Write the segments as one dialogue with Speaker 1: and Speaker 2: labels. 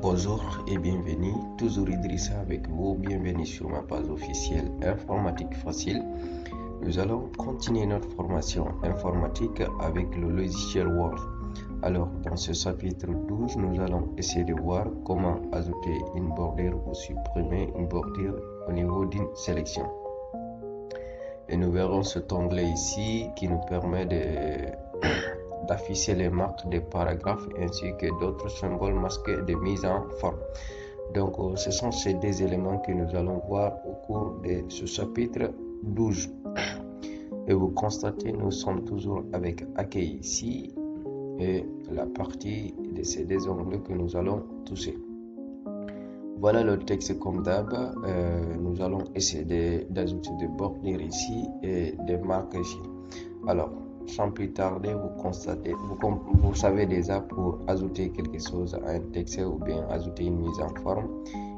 Speaker 1: Bonjour et bienvenue, toujours Idrissa avec vous, bienvenue sur ma page officielle Informatique Facile. Nous allons continuer notre formation informatique avec le logiciel Word. Alors, dans ce chapitre 12, nous allons essayer de voir comment ajouter une bordure ou supprimer une bordure au niveau d'une sélection. Et nous verrons cet onglet ici qui nous permet d'afficher les marques des paragraphes ainsi que d'autres symboles masqués de mise en forme. Donc, ce sont ces deux éléments que nous allons voir au cours de ce chapitre 12. Et vous constatez, nous sommes toujours avec accueil ici et la partie de ces deux onglets que nous allons toucher. Voilà le texte comme d'hab. Nous allons essayer d'ajouter des bordures ici et des marques ici. Alors, sans plus tarder, vous savez déjà, pour ajouter quelque chose à un texte ou bien ajouter une mise en forme,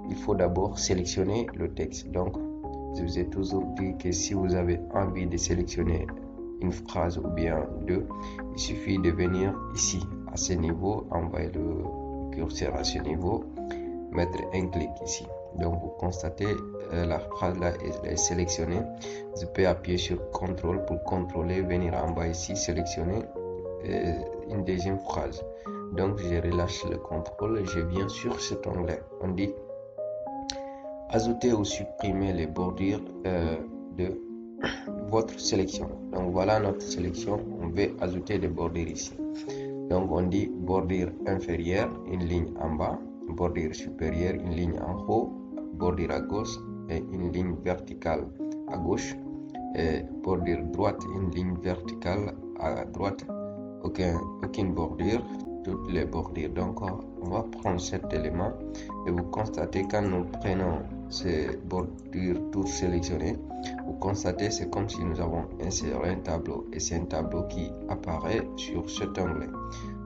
Speaker 1: il faut d'abord sélectionner le texte. Donc, je vous ai toujours dit que si vous avez envie de sélectionner une phrase ou bien deux, il suffit de venir ici, à ce niveau, envoyer le curseur à ce niveau, mettre un clic ici. Donc vous constatez la phrase là est sélectionnée. Je peux appuyer sur CTRL pour contrôler, venir en bas ici, sélectionner une deuxième phrase. Donc je relâche le contrôle et je viens sur cet onglet. On dit ajouter ou supprimer les bordures de votre sélection. Donc voilà notre sélection. On veut ajouter des bordures ici. Donc on dit bordure inférieure, une ligne en bas, bordure supérieure, une ligne en haut, bordure à gauche et une ligne verticale à gauche, et bordure droite, une ligne verticale à droite. Aucune bordure, toutes les bordures. Donc on va prendre cet élément et vous constatez quand nous prenons ces bordures toutes sélectionnées, vous constatez c'est comme si nous avons inséré un tableau et c'est un tableau qui apparaît sur cet onglet.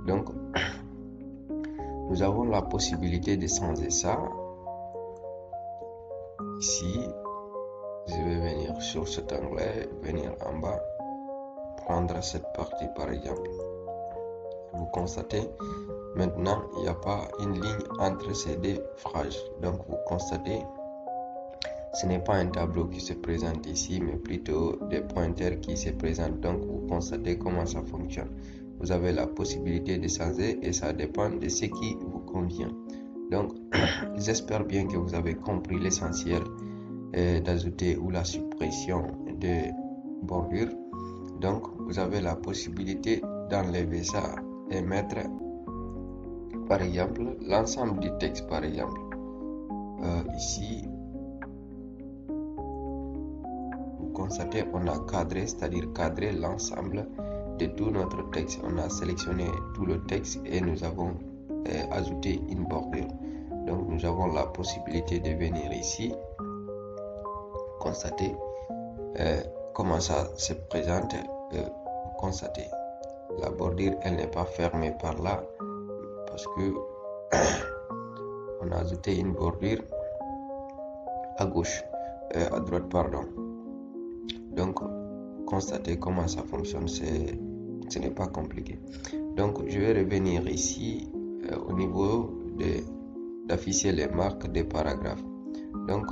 Speaker 1: Donc nous avons la possibilité de changer ça. Ici, je vais venir sur cet onglet, venir en bas, prendre cette partie par exemple. Vous constatez, maintenant, il n'y a pas une ligne entre ces deux phrases. Donc, vous constatez, ce n'est pas un tableau qui se présente ici, mais plutôt des pointeurs qui se présentent. Donc, vous constatez comment ça fonctionne. Vous avez la possibilité de changer et ça dépend de ce qui vous convient. Donc, j'espère bien que vous avez compris l'essentiel d'ajouter ou la suppression de bordures. Donc, vous avez la possibilité d'enlever ça et mettre, par exemple, l'ensemble du texte, par exemple. Ici, vous constatez, on a cadré, c'est-à-dire cadré l'ensemble de tout notre texte. On a sélectionné tout le texte et nous avons ajouté une bordure. Donc, nous avons la possibilité de venir ici, constater comment ça se présente. Constater la bordure, elle n'est pas fermée par là parce que on a ajouté une bordure à gauche, à droite, pardon. Donc, constatez comment ça fonctionne, ce n'est pas compliqué. Donc, je vais revenir ici au niveau d'afficher les marques des paragraphes. Donc,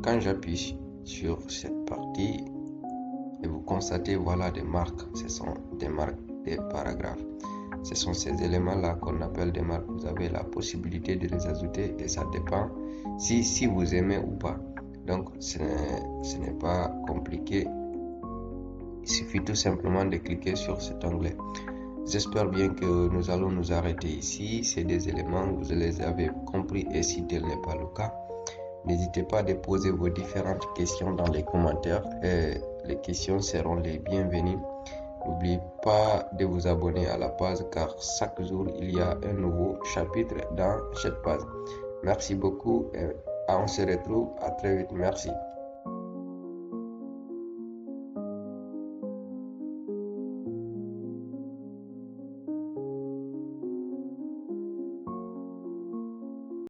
Speaker 1: quand j'appuie sur cette partie, et vous constatez, voilà des marques, ce sont des marques des paragraphes. Ce sont ces éléments-là qu'on appelle des marques. Vous avez la possibilité de les ajouter et ça dépend si vous aimez ou pas. Donc, ce n'est pas compliqué. Il suffit tout simplement de cliquer sur cet onglet. J'espère bien que nous allons nous arrêter ici. Ces deux éléments, vous les avez compris et si tel n'est pas le cas, n'hésitez pas à poser vos différentes questions dans les commentaires et les questions seront les bienvenues. N'oubliez pas de vous abonner à la page car chaque jour il y a un nouveau chapitre dans cette page. Merci beaucoup et on se retrouve à très vite. Merci.